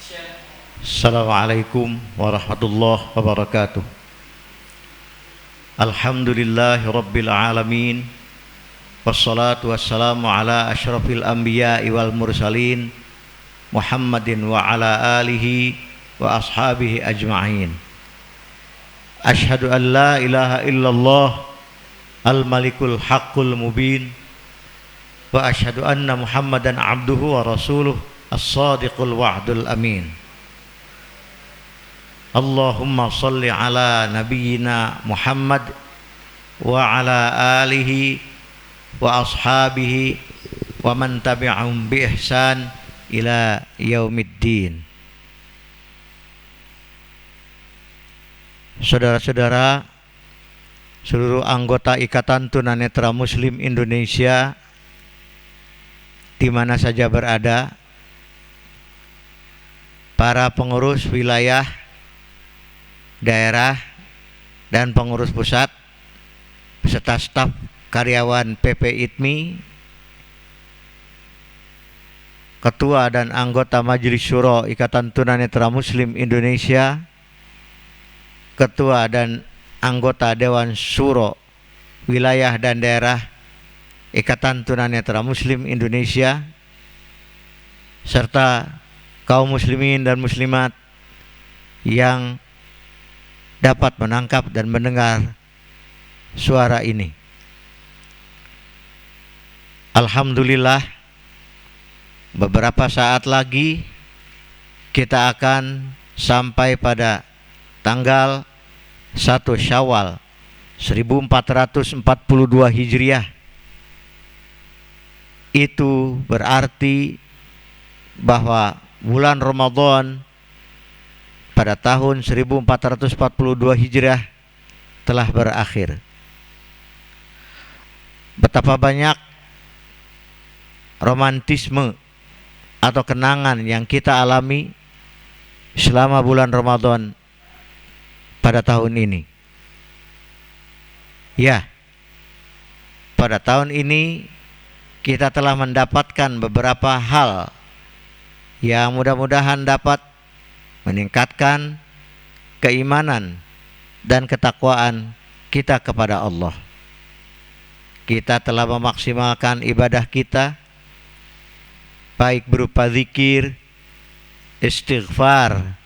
Assalamualaikum warahmatullahi wabarakatuh. Alhamdulillahi rabbil alamin. Wassalatu wassalamu ala asyrafil anbiya'i wal mursalin Muhammadin wa ala alihi wa ashabihi ajma'in. Ashhadu an la ilaha illallah al-malikul haqqul mubin, wa ashhadu anna Muhammadan abduhu wa rasuluh as-sadiqul wa'dul amin. Allahumma salli ala nabiyyina Muhammad wa ala alihi wa ashabihi wa man tabi'ahum bi ihsan ila yaumiddin. Saudara-saudara, seluruh anggota Ikatan Tunanetra Muslim Indonesia di mana saja berada, para pengurus wilayah, daerah, dan pengurus pusat, beserta staf karyawan PP ITMI, ketua dan anggota Majelis Syuro Ikatan Tunanetra Muslim Indonesia, ketua dan anggota Dewan Syuro wilayah dan daerah Ikatan Tunanetra Muslim Indonesia, serta kaum muslimin dan muslimat yang dapat menangkap dan mendengar suara ini. Alhamdulillah, beberapa saat lagi kita akan sampai pada tanggal 1 Syawal 1442 Hijriah. Itu berarti bahwa bulan Ramadan pada tahun 1442 Hijriah telah berakhir. Betapa banyak romantisme atau kenangan yang kita alami selama bulan Ramadan pada tahun ini. Ya, pada tahun ini kita telah mendapatkan beberapa hal yang mudah-mudahan dapat meningkatkan keimanan dan ketakwaan kita kepada Allah. Kita telah memaksimalkan ibadah kita, baik berupa zikir, istighfar,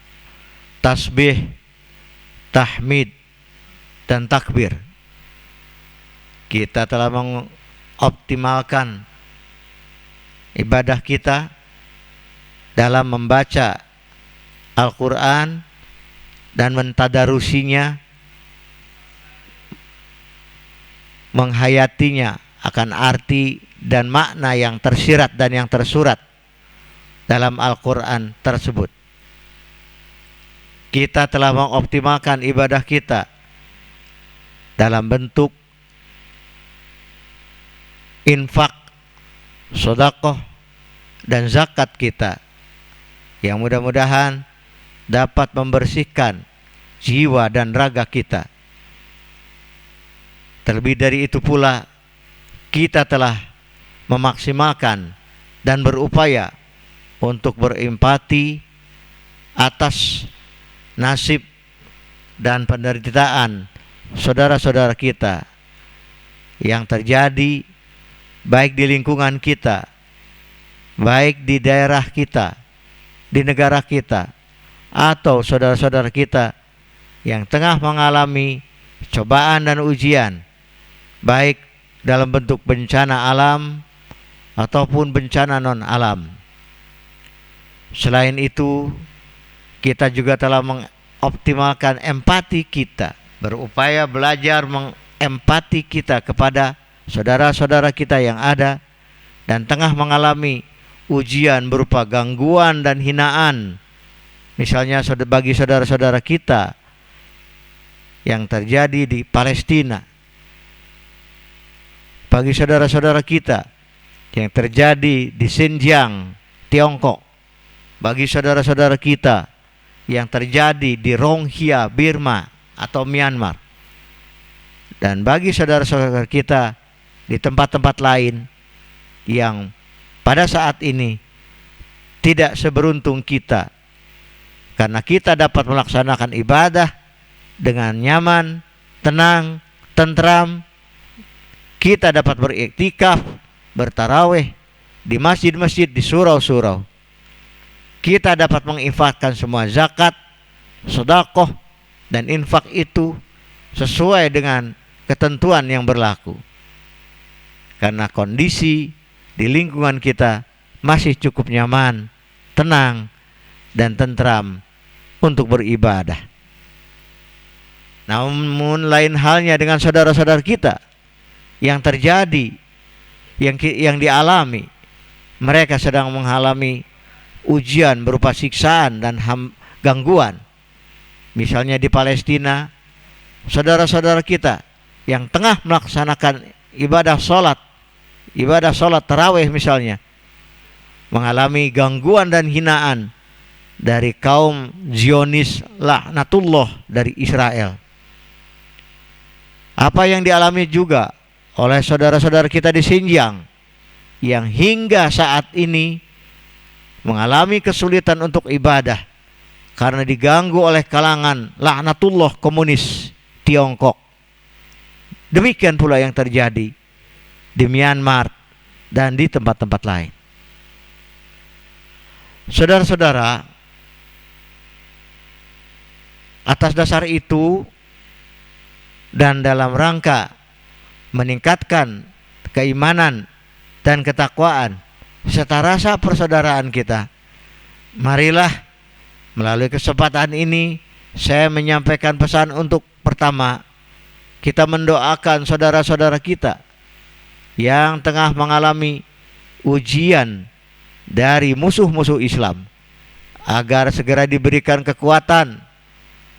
tasbih, tahmid, dan takbir. Kita telah mengoptimalkan ibadah kita dalam membaca Al-Quran dan mentadarusinya, menghayatinya akan arti dan makna yang tersirat dan yang tersurat dalam Al-Quran tersebut. Kita telah mengoptimalkan ibadah kita dalam bentuk infak, sedekah, dan zakat kita, yang mudah-mudahan dapat membersihkan jiwa dan raga kita. Terlebih dari itu pula, kita telah memaksimalkan dan berupaya untuk berempati atas nasib dan penderitaan saudara-saudara kita yang terjadi baik di lingkungan kita, baik di daerah kita, di negara kita, atau saudara-saudara kita yang tengah mengalami cobaan dan ujian, baik dalam bentuk bencana alam ataupun bencana non-alam. Selain itu, kita juga telah mengoptimalkan empati kita, berupaya belajar mengempati kita kepada saudara-saudara kita yang ada dan tengah mengalami ujian berupa gangguan dan hinaan. Misalnya bagi saudara-saudara kita yang terjadi di Palestina, bagi saudara-saudara kita yang terjadi di Xinjiang, Tiongkok, bagi saudara-saudara kita yang terjadi di Rohingya, Burma atau Myanmar, dan bagi saudara-saudara kita di tempat-tempat lain yang pada saat ini tidak seberuntung kita Karena kita dapat melaksanakan ibadah dengan nyaman, tenang, tentram. Kita dapat beriktikaf, bertarawih di masjid-masjid, di surau-surau. Kita dapat menginfakkan semua zakat, sedekah, dan infak itu sesuai dengan ketentuan yang berlaku. Karena kondisi di lingkungan kita masih cukup nyaman, tenang, dan tentram untuk beribadah. Namun lain halnya dengan saudara-saudara kita yang terjadi, yang dialami. Mereka sedang mengalami ujian berupa siksaan dan gangguan. Misalnya di Palestina, saudara-saudara kita yang tengah melaksanakan ibadah sholat tarawih misalnya, mengalami gangguan dan hinaan dari kaum Zionis laknatullah dari Israel. Apa yang dialami juga oleh saudara-saudara kita di Xinjiang yang hingga saat ini mengalami kesulitan untuk ibadah karena diganggu oleh kalangan laknatullah komunis Tiongkok. Demikian pula yang terjadi di Myanmar dan di tempat-tempat lain. Saudara-saudara, atas dasar itu dan dalam rangka meningkatkan keimanan dan ketakwaan serta rasa persaudaraan kita, marilah melalui kesempatan ini saya menyampaikan pesan untuk pertama, kita mendoakan saudara-saudara kita yang tengah mengalami ujian dari musuh-musuh Islam agar segera diberikan kekuatan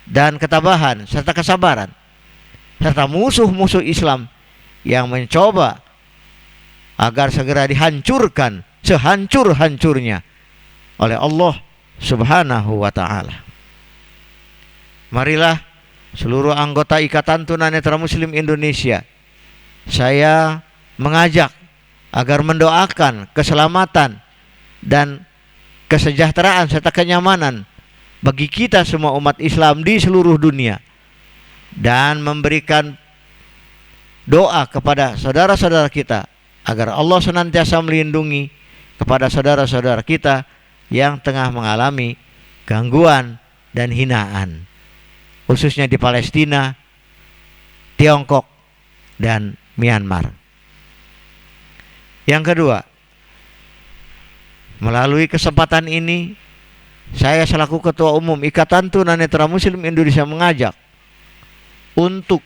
dan ketabahan serta kesabaran, serta musuh-musuh Islam yang mencoba agar segera dihancurkan sehancur-hancurnya oleh Allah Subhanahu wa ta'ala. Marilah seluruh anggota Ikatan Tunanetra Muslim Indonesia, saya mengajak agar mendoakan keselamatan dan kesejahteraan serta kenyamanan bagi kita semua umat Islam di seluruh dunia, dan memberikan doa kepada saudara-saudara kita agar Allah senantiasa melindungi kepada saudara-saudara kita yang tengah mengalami gangguan dan hinaan, khususnya di Palestina, Tiongkok, dan Myanmar. Yang kedua, melalui kesempatan ini saya selaku Ketua Umum Ikatan Tunanetra Muslim Indonesia mengajak untuk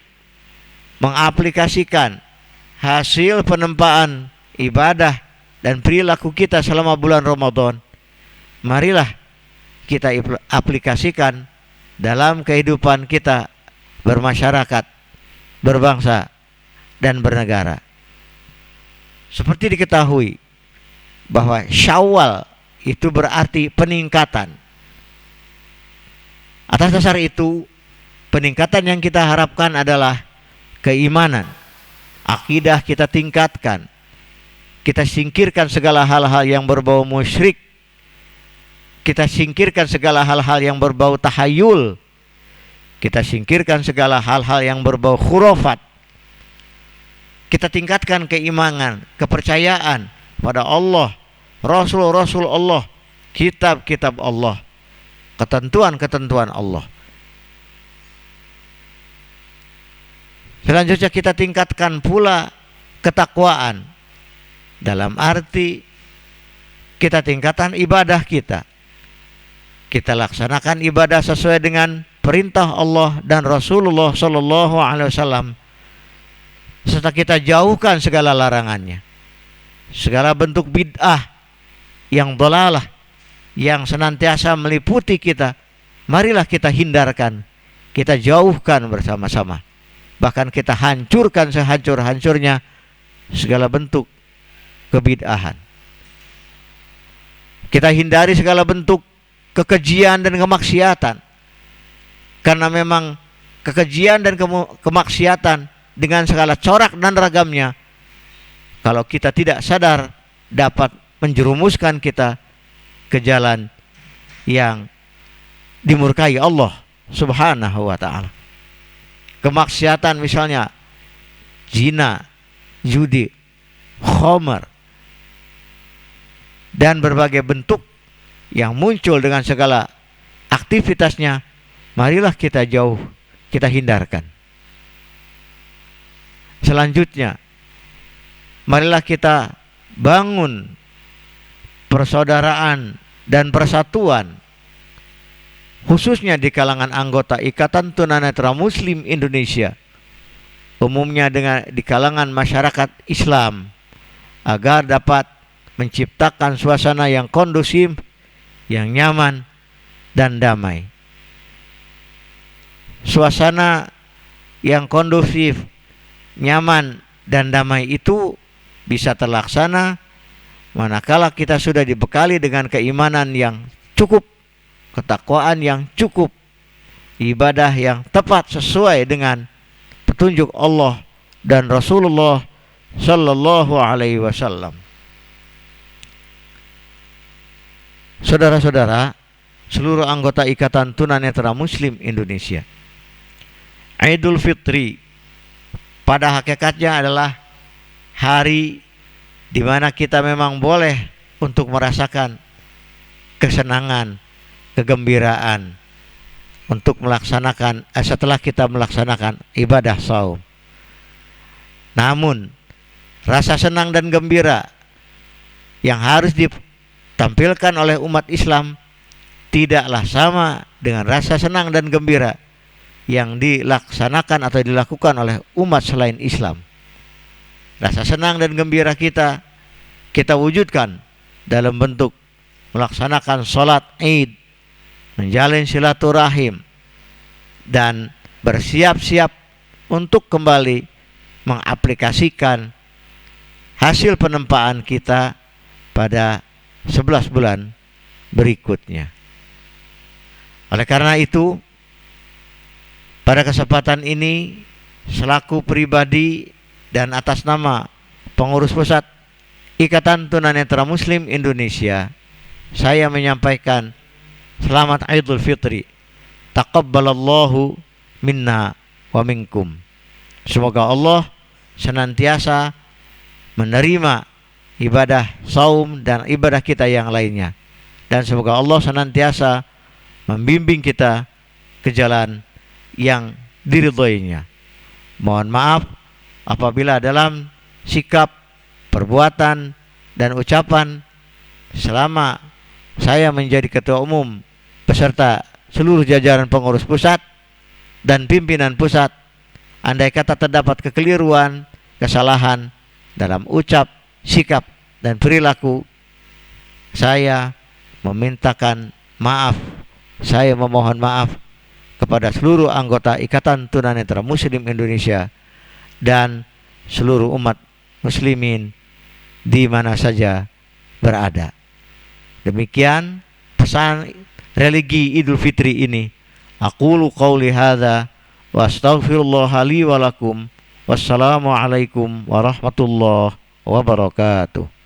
mengaplikasikan hasil penempaan ibadah dan perilaku kita selama bulan Ramadan. Marilah kita aplikasikan dalam kehidupan kita bermasyarakat, berbangsa, dan bernegara. Seperti diketahui bahwa Syawal itu berarti peningkatan. Atas dasar itu, peningkatan yang kita harapkan adalah keimanan, akidah kita tingkatkan, kita singkirkan segala hal-hal yang berbau musyrik, kita singkirkan segala hal-hal yang berbau tahayul, kita singkirkan segala hal-hal yang berbau khurafat. Kita tingkatkan keimanan, kepercayaan pada Allah, Rasul-Rasul Allah, kitab-kitab Allah, ketentuan-ketentuan Allah. Selanjutnya kita tingkatkan pula ketakwaan, dalam arti kita tingkatkan ibadah kita. Kita laksanakan ibadah sesuai dengan perintah Allah dan Rasulullah Sallallahu Alaihi Wasallam, serta kita jauhkan segala larangannya, segala bentuk bid'ah yang dhalalah yang senantiasa meliputi kita. Marilah kita hindarkan, kita jauhkan bersama-sama, bahkan kita hancurkan sehancur-hancurnya segala bentuk kebid'ahan. Kita hindari segala bentuk kekejian dan kemaksiatan, karena memang kekejian dan kemaksiatan dengan segala corak dan ragamnya, kalau kita tidak sadar, dapat menjerumuskan kita ke jalan yang dimurkai Allah Subhanahu wa ta'ala. Kemaksiatan misalnya zina, judi, khamar, dan berbagai bentuk yang muncul dengan segala aktivitasnya, marilah kita jauh, kita hindarkan. Selanjutnya, marilah kita bangun persaudaraan dan persatuan, khususnya di kalangan anggota Ikatan Tunanetra Muslim Indonesia, umumnya di kalangan masyarakat Islam, agar dapat menciptakan suasana yang kondusif, yang nyaman dan damai. Suasana yang kondusif, nyaman dan damai itu bisa terlaksana manakala kita sudah dibekali dengan keimanan yang cukup, ketakwaan yang cukup, ibadah yang tepat sesuai dengan petunjuk Allah dan Rasulullah Sallallahu Alaihi Wasallam. Saudara-saudara, seluruh anggota Ikatan Tunanetra Muslim Indonesia, Idul Fitri pada hakikatnya adalah hari di mana kita memang boleh untuk merasakan kesenangan, kegembiraan untuk melaksanakan setelah kita melaksanakan ibadah saum. Namun rasa senang dan gembira yang harus ditampilkan oleh umat Islam tidaklah sama dengan rasa senang dan gembira yang dilaksanakan atau dilakukan oleh umat selain Islam. Rasa senang dan gembira kita wujudkan dalam bentuk melaksanakan sholat Id, menjalin silaturahim, dan bersiap-siap untuk kembali mengaplikasikan hasil penempaan kita pada 11 bulan berikutnya. Oleh karena itu, pada kesempatan ini selaku pribadi dan atas nama pengurus pusat Ikatan Tunanetra Muslim Indonesia, saya menyampaikan selamat Idul Fitri. Taqabbalallahu minna wa minkum. Semoga Allah senantiasa menerima ibadah saum dan ibadah kita yang lainnya, dan semoga Allah senantiasa membimbing kita ke jalan yang diridhoinya. Mohon maaf apabila dalam sikap, perbuatan, dan ucapan selama saya menjadi ketua umum beserta seluruh jajaran pengurus pusat dan pimpinan pusat, andai kata terdapat kekeliruan, kesalahan dalam ucap, sikap, dan perilaku, saya memintakan maaf. Saya memohon maaf kepada seluruh anggota Ikatan Tunanetra Muslim Indonesia dan seluruh umat muslimin di mana saja berada. Demikian pesan religi Idul Fitri ini. Aqulu qauli hadza wa astaghfirullah li wa lakum. Wassalamu alaikum warahmatullahi wabarakatuh.